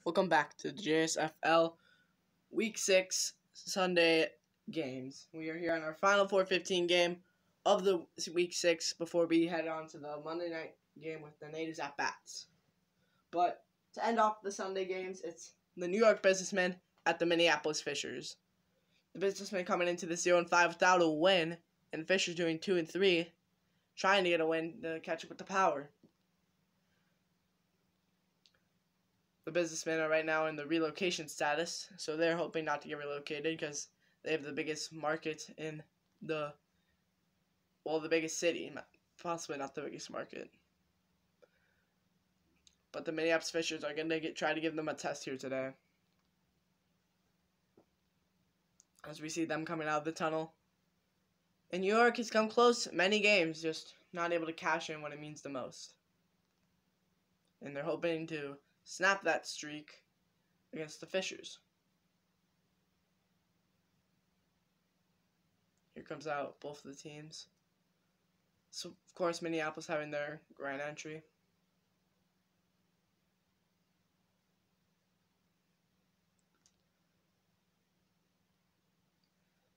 Welcome back to the JSFL Week 6 Sunday games. We are here on our final 4:15 game of the Week 6 before we head on to the Monday night game with the Natives at bats. But to end off the Sunday games, it's the New York Businessmen at the Minneapolis Fishers. The Businessmen coming into the 0-5 without a win, and the Fishers doing 2-3, trying to get a win to catch up with the Power. The Businessmen are right now in the relocation status, so they're hoping not to get relocated because they have the biggest market in the biggest city, possibly not the biggest market. But the Minneapolis Fishers are going to try to give them a test here today. As we see them coming out of the tunnel. And New York has come close many games, just not able to cash in when it means the most. And they're hoping to snap that streak against the Fishers. Here comes out both of the teams. So, of course, Minneapolis having their grand entry.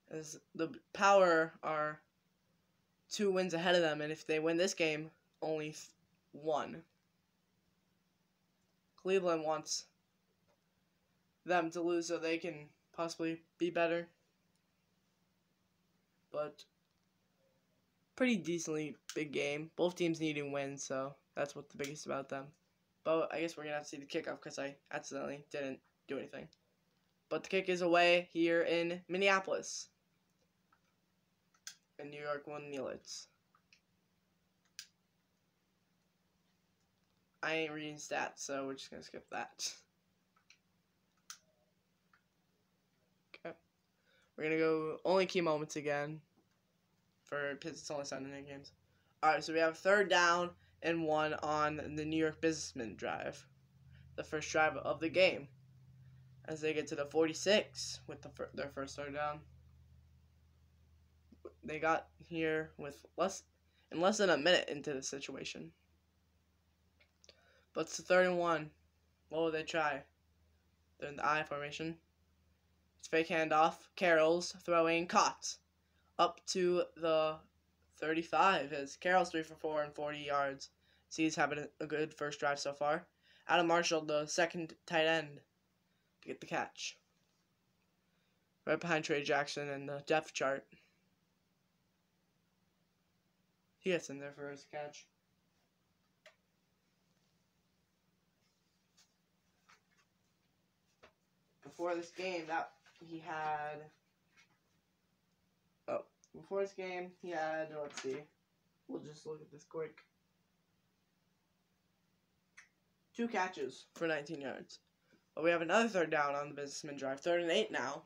As the Power are 2 wins ahead of them, and if they win this game, only 1. Cleveland wants them to lose so they can possibly be better. But pretty decently big game. Both teams needing wins, so that's what's the biggest about them. But I guess we're going to have to see the kickoff because I accidentally didn't do anything. But the kick is away here in Minneapolis. And New York won Neelitz. I ain't reading stats, so we're just going to skip that. Okay. We're going to go only key moments again because it's only Sunday night games. Alright, so we have 3rd down and 1 on the New York Businessmen drive. The first drive of the game. As they get to the 46 with their first 3rd down. They got here with less than a minute into the situation. But it's 3rd and 1. What will they try? They're in the I formation. It's fake handoff. Carroll's throwing caught. Up to the 35 as Carroll's 3 for 4 and 40 yards. So he's having a good first drive so far. Adam Marshall, the second tight end, to get the catch. Right behind Trey Jackson in the depth chart. He gets in there for his catch. Before this game, let's see. We'll just look at this quick. 2 catches for 19 yards. But we have another 3rd down on the Businessman drive. 3rd and 8 now.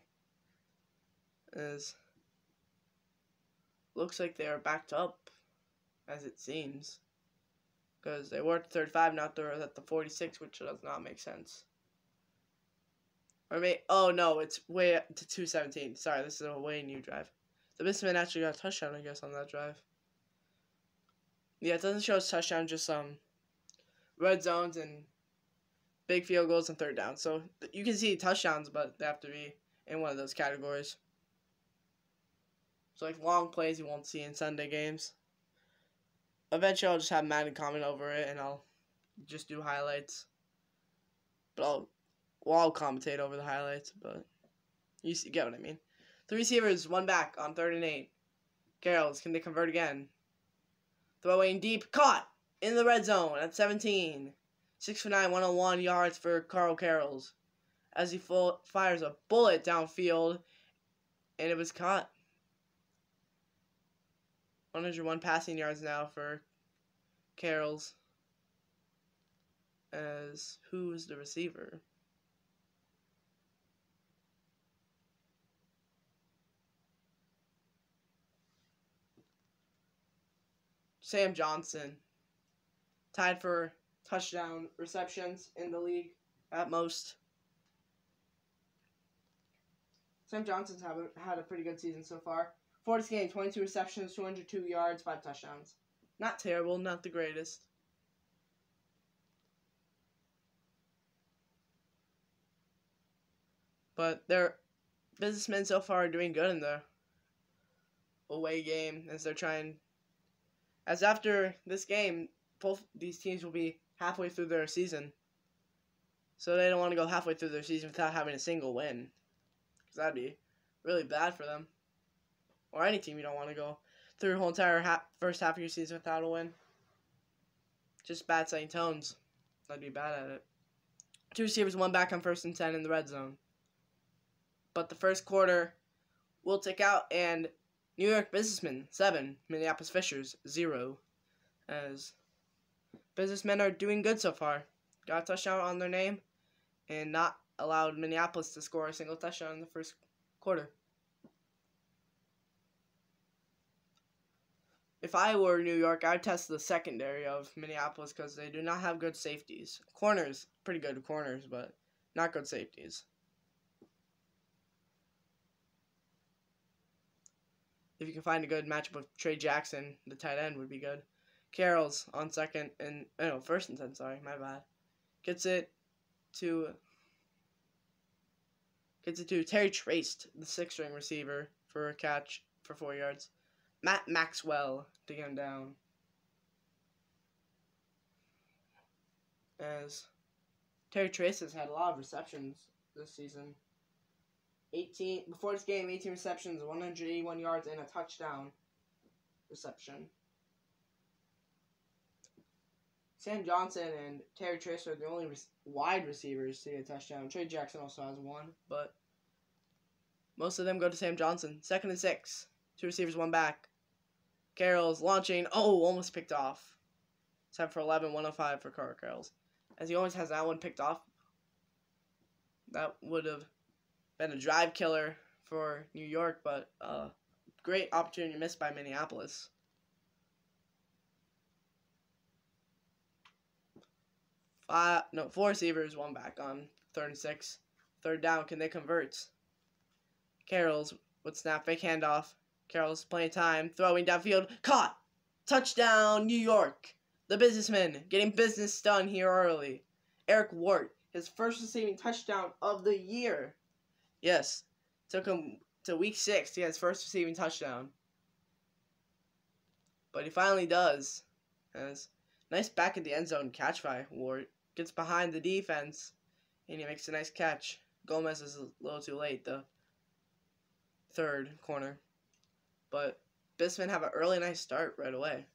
Looks like they are backed up, as it seems. Because they were at the 35, now they're at the 46, which does not make sense. Oh no, it's way up to 217. Sorry, this is a way new drive. The Businessman actually got a touchdown, I guess, on that drive. Yeah, it doesn't show us touchdown, just red zones and big field goals and 3rd down. So you can see touchdowns, but they have to be in one of those categories. So like long plays you won't see in Sunday games. Eventually I'll just have Madden comment over it and I'll just do highlights. But I'll commentate over the highlights, but you get what I mean. 3 receivers, 1 back on 3rd and 8. Carroll's, can they convert again? Throwing deep, caught in the red zone at 17. 6 for 9, 101 yards for Carl Carroll's. As he fires a bullet downfield, and it was caught. 101 passing yards now for Carroll's. As who's the receiver? Sam Johnson, tied for touchdown receptions in the league at most. Sam Johnson's had a pretty good season so far. For this game, 22 receptions, 202 yards, 5 touchdowns. Not terrible, not the greatest. But their businessmen so far are doing good in the away game as they're trying. As after this game, both these teams will be halfway through their season. So they don't want to go halfway through their season without having a single win. Because that'd be really bad for them. Or any team, you don't want to go through your whole entire first half of your season without a win. Just bad setting tones. I'd be bad at it. 2 receivers, 1 back on 1st and 10 in the red zone. But the first quarter will tick out, and New York Businessmen 7, Minneapolis Fishers 0. As businessmen are doing good so far. Got a touchdown on their name and not allowed Minneapolis to score a single touchdown in the first quarter. If I were New York, I'd test the secondary of Minneapolis because they do not have good safeties. Corners, pretty good corners, but not good safeties. If you can find a good matchup with Trey Jackson, the tight end would be good. Carroll's on second and first and 10. Sorry, my bad. Gets it to Terry Traced, the 6th-string receiver, for a catch for 4 yards. Matt Maxwell to get him down. As Terry Trace has had a lot of receptions this season. Before this game, 18 receptions, 181 yards, and a touchdown reception. Sam Johnson and Terry Trace are the only wide receivers to get a touchdown. Trey Jackson also has 1, but most of them go to Sam Johnson. 2nd and 6. 2 receivers, 1 back. Carroll's launching. Oh, almost picked off. 7 for 11, 105 for Carter Carroll's. As he always has that one picked off. That would have been a drive killer for New York, but great opportunity missed by Minneapolis. 4 receivers, 1 back on 3rd and 6. 3rd down, can they convert? Carroll's would snap, fake handoff. Carroll's playing time, throwing downfield, caught! Touchdown, New York! The businessmen getting business done here early. Eric Ward, his first receiving touchdown of the year. Yes, took him to week 6 to get his first receiving touchdown. But he finally does. As nice back at the end zone catch by Ward. Gets behind the defense, and he makes a nice catch. Gomez is a little too late, the 3rd corner. But businessmen have an early nice start right away.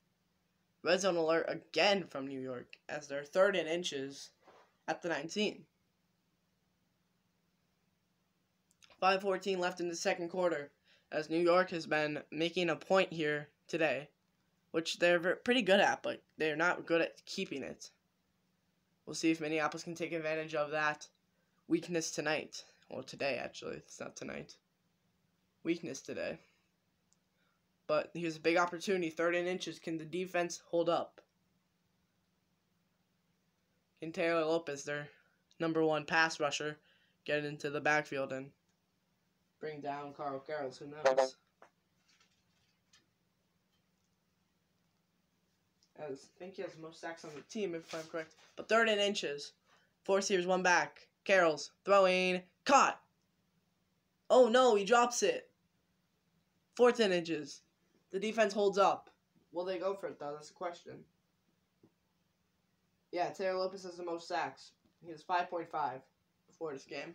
Red zone alert again from New York as they're 3rd and inches at the 19. 5:14 left in the 2nd quarter as New York has been making a point here today, which they're pretty good at, but they're not good at keeping it. We'll see if Minneapolis can take advantage of that weakness tonight. Well, today, actually. It's not tonight. Weakness today. But here's a big opportunity. 3rd and inches. Can the defense hold up? Can Taylor Lopez, their number 1 pass rusher, get into the backfield and bring down Carl Carroll? Who knows? I think he has the most sacks on the team, if I'm correct. But 3rd and inches. 4 receivers, 1 back. Carroll's throwing. Caught! Oh no, he drops it. 4th and inches. The defense holds up. Will they go for it, though? That's the question. Yeah, Taylor Lopez has the most sacks. He has 5.5 before this game.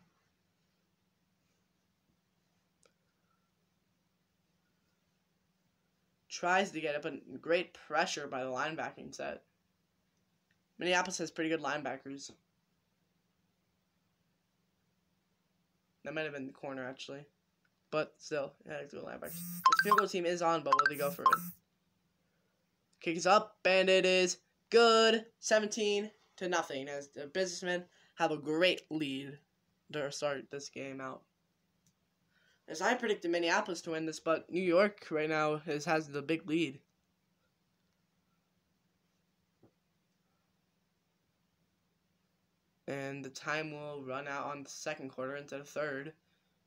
Tries to get it, but great pressure by the linebacking set. Minneapolis has pretty good linebackers. That might have been the corner, actually. But still, yeah, it's good linebackers. The field goal team is on, but will they go for it? Kick is up, and it is good. 17-0 as the businessmen have a great lead to start this game out. As I predicted Minneapolis to win this, but New York right now has the big lead. And the time will run out on the 2nd quarter into the 3rd.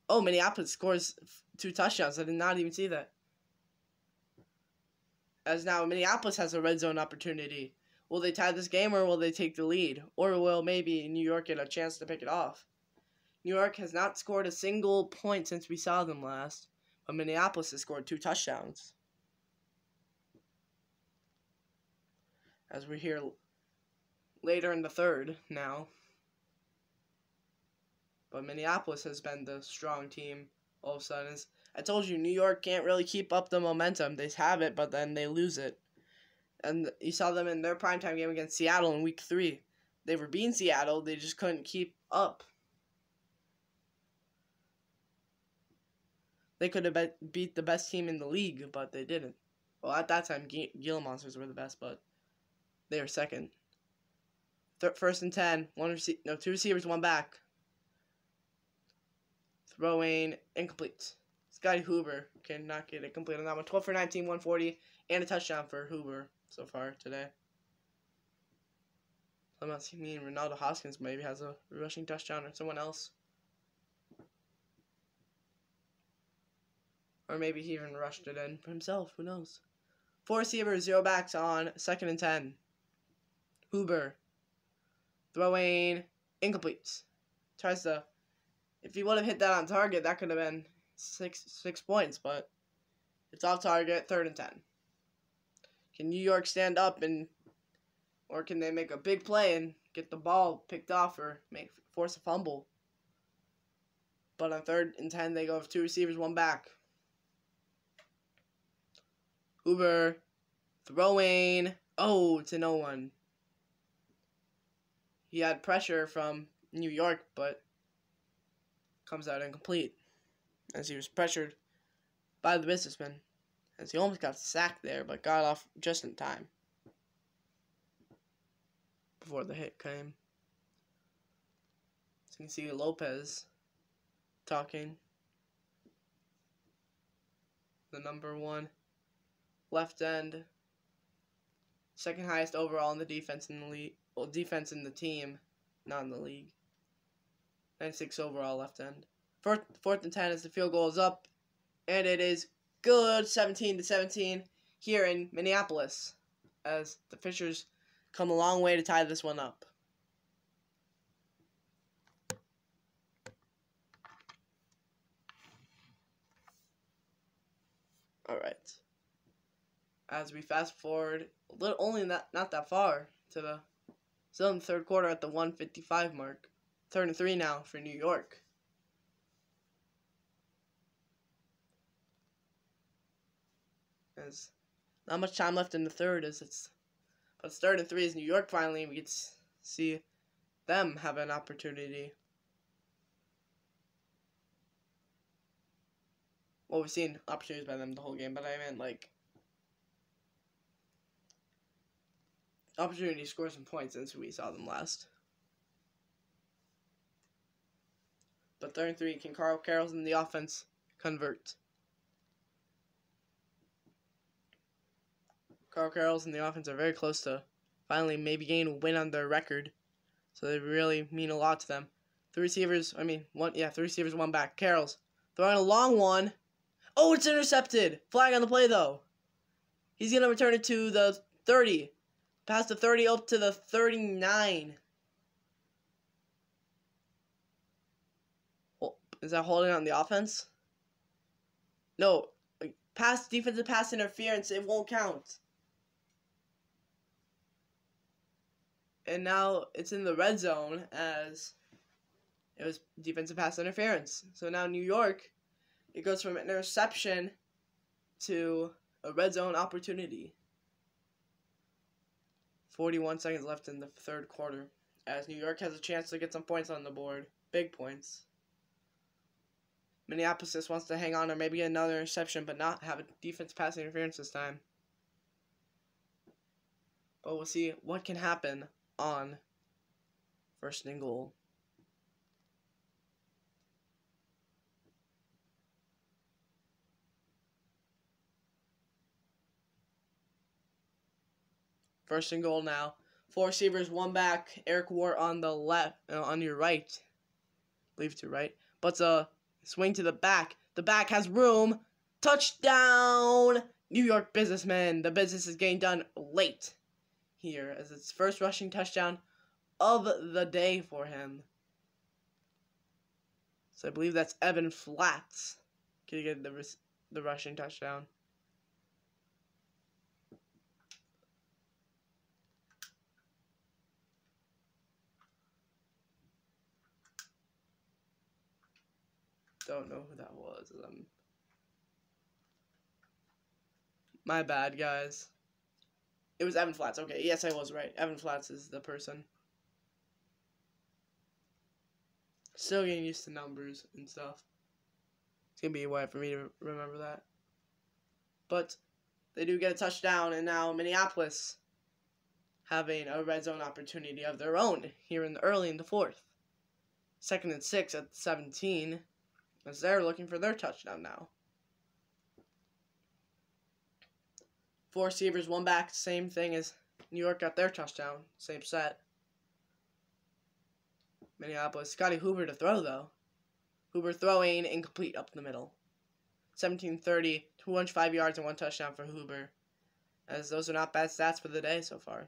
Oh, Minneapolis scores 2 touchdowns. I did not even see that. As now Minneapolis has a red zone opportunity. Will they tie this game or will they take the lead? Or will maybe New York get a chance to pick it off? New York has not scored a single point since we saw them last, but Minneapolis has scored 2 touchdowns. As we're here later in the third now. But Minneapolis has been the strong team all of a sudden. I told you, New York can't really keep up the momentum. They have it, but then they lose it. And you saw them in their primetime game against Seattle in Week 3. They were beating Seattle. They just couldn't keep up. They could have beat the best team in the league, but they didn't. Well, at that time, Gila Monsters were the best, but they were second. First and 10. 2 receivers, 1 back. Throwing incomplete. Scotty Hoover cannot get it complete on that one. 12 for 19, 140, and a touchdown for Hoover so far today. I'm not seeing Ronaldo Hoskins maybe has a rushing touchdown or someone else. Or maybe he even rushed it in for himself. Who knows? 4 receivers, 0 backs on 2nd and 10. Hoover throwing incomplete. Tries to. If he would have hit that on target, that could have been six points, but it's off target, 3rd and 10. Can New York stand up or can they make a big play and get the ball picked off or force a fumble? But on 3rd and 10, they go with 2 receivers, 1 back. Hoover throwing, to no one. He had pressure from New York, but comes out incomplete as he was pressured by the businessmen, as he almost got sacked there, but got off just in time before the hit came. So you can see Lopez talking, the number 1 left end, 2nd highest overall in the defense in the league. Well, defense in the team, not in the league. 96 overall left end. 4th and 10 as the field goal is up, and it is good. 17-17 here in Minneapolis, as the Fishers come a long way to tie this one up. All right. As we fast forward, not that far to the still in the 3rd quarter at the 1:55 mark. 3rd and 3 now for New York. There's not much time left in the 3rd, but it's 3rd and 3 is New York finally. We get to see them have an opportunity. Well, we've seen opportunities by them the whole game, but I meant opportunity to score some points since we saw them last. But 3rd and 3, can Carl Carroll's in the offense convert? Carl Carroll's in the offense are very close to finally maybe getting a win on their record. So they really mean a lot to them. 3 receivers, 3 receivers, 1 back. Carroll's throwing a long one. Oh, it's intercepted. Flag on the play, though. He's going to return it to the 30. Past the 30 up to the 39. Is that holding on the offense? No. Defensive pass interference. It won't count. And now it's in the red zone as it was defensive pass interference. So now New York, it goes from an interception to a red zone opportunity. 41 seconds left in the 3rd quarter as New York has a chance to get some points on the board. Big points. Minneapolis wants to hang on or maybe get another interception but not have a defense pass interference this time. But we'll see what can happen on 1st and goal. First and goal now. 4 receivers, 1 back. Eric Ward on the left, on your right. I believe to right. But swing to the back. The back has room. Touchdown! New York businessmen. The business is getting done late here as it's first rushing touchdown of the day for him. So I believe that's Evan Flats. Can you get the rushing touchdown? Don't know who that was. My bad, guys. It was Evan Flats. Okay, yes, I was right. Evan Flats is the person. Still getting used to numbers and stuff. It's going to be a while for me to remember that. But they do get a touchdown, and now Minneapolis having a red zone opportunity of their own here early in the fourth. 2nd and 6 at 17, as they're looking for their touchdown now. 4 receivers, 1 back, same thing as New York got their touchdown, same set. Minneapolis, Scotty Hoover to throw though. Hoover throwing incomplete up the middle. 17-30, 205 yards and 1 touchdown for Hoover, as those are not bad stats for the day so far.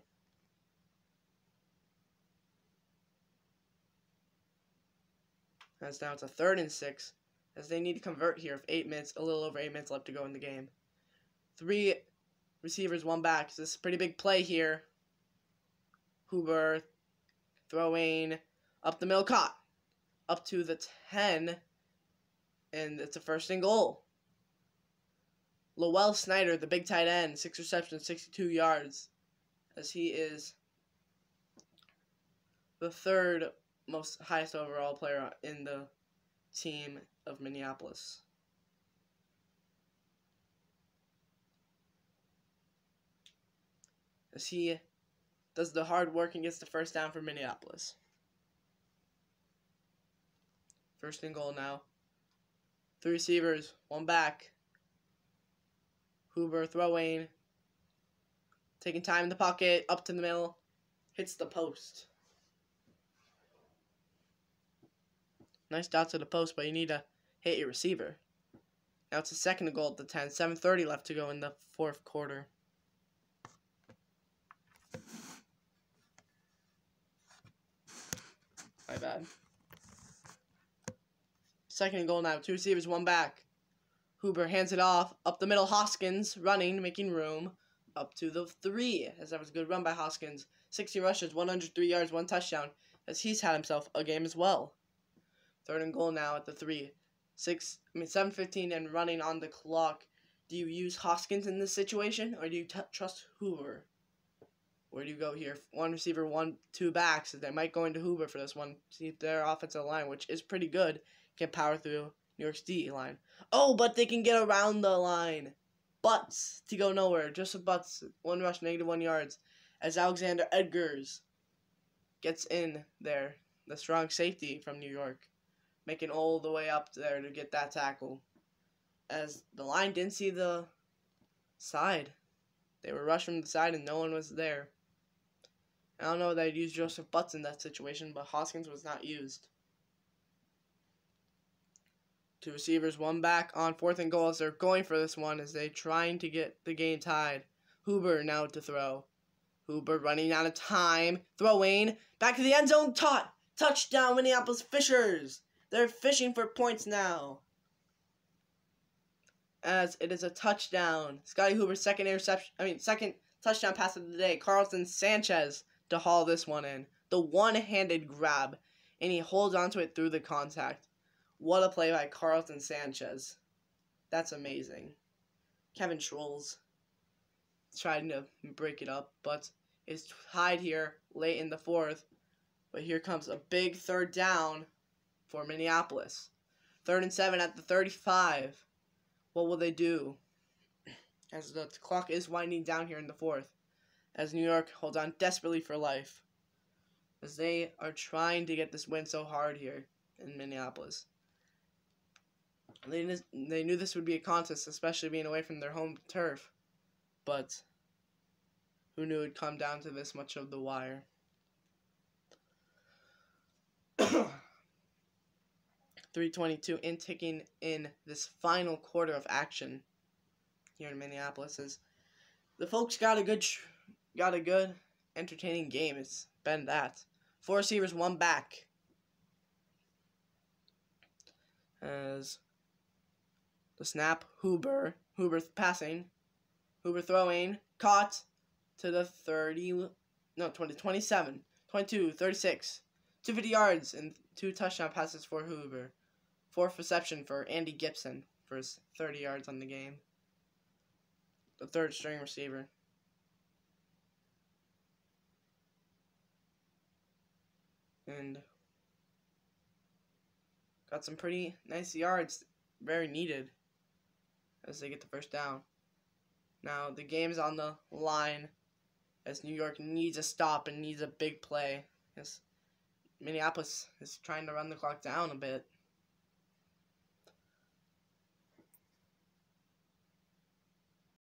As now it's a 3rd and 6, as they need to convert here with 8 minutes, a little over 8 minutes left to go in the game. 3 receivers, 1 back. So this is a pretty big play here. Hoover throwing up the middle, caught up to the 10, and it's a 1st and goal. Lowell Snyder, the big tight end, 6 receptions, 62 yards, as he is the 3rd most highest overall player in the team of Minneapolis. As he does the hard work and gets the 1st down for Minneapolis. 1st and goal now. 3 receivers, 1 back. Hoover throwing. Taking time in the pocket, up to the middle. Hits the post. Nice dot to the post, but you need to hit your receiver. Now it's a 2nd and goal at the 10. 7:30 left to go in the 4th quarter. My bad. 2nd and goal now. 2 receivers, 1 back. Hoover hands it off. Up the middle, Hoskins running, making room. Up to the 3, as that was a good run by Hoskins. 60 rushes, 103 yards, 1 touchdown, as he's had himself a game as well. 3rd and goal now at the 3. 7:15 and running on the clock. Do you use Hoskins in this situation, or do you trust Hoover? Where do you go here? 1 receiver, 2 backs. They might go into Hoover for this one. See if their offensive line, which is pretty good, can power through New York's D line. Oh, but they can get around the line. Butts to go nowhere. Joseph Butts, 1 rush, -1 yards. As Alexander Edgars gets in there. The strong safety from New York. Making all the way up there to get that tackle. As the line didn't see the side. They were rushed from the side and no one was there. I don't know that I'd use Joseph Butts in that situation, but Hoskins was not used. 2 receivers, 1 back on 4th and goal as they're going for this one as they're trying to get the game tied. Hoover now to throw. Hoover running out of time. Throwing. Back to the end zone. Touchdown, Minneapolis Fishers. They're fishing for points now. As it is a touchdown. Scotty Hoover's second touchdown pass of the day. Carlton Sanchez to haul this one in. The one-handed grab. And he holds onto it through the contact. What a play by Carlton Sanchez. That's amazing. Kevin Schroles trying to break it up, but it's tied here late in the 4th. But here comes a big 3rd down for Minneapolis. 3rd and 7 at the 35. What will they do? As the clock is winding down here in the 4th. As New York holds on desperately for life. As they are trying to get this win so hard here in Minneapolis. They knew this would be a contest, especially being away from their home turf. But who knew it would come down to this much of the wire? 3:22 in ticking in this final quarter of action here in Minneapolis. As the folks got a good, entertaining game. It's been that. 4 receivers, 1 back. As the snap, Huber passing, Huber throwing, caught to the 27, 22, 36, 250 yards, and 2 touchdown passes for Huber. 4th reception for Andy Gibson for his 30 yards on the game. The 3rd string receiver. And got some pretty nice yards, very needed, as they get the first down. Now the game's on the line as New York needs a stop and needs a big play. As Minneapolis is trying to run the clock down a bit.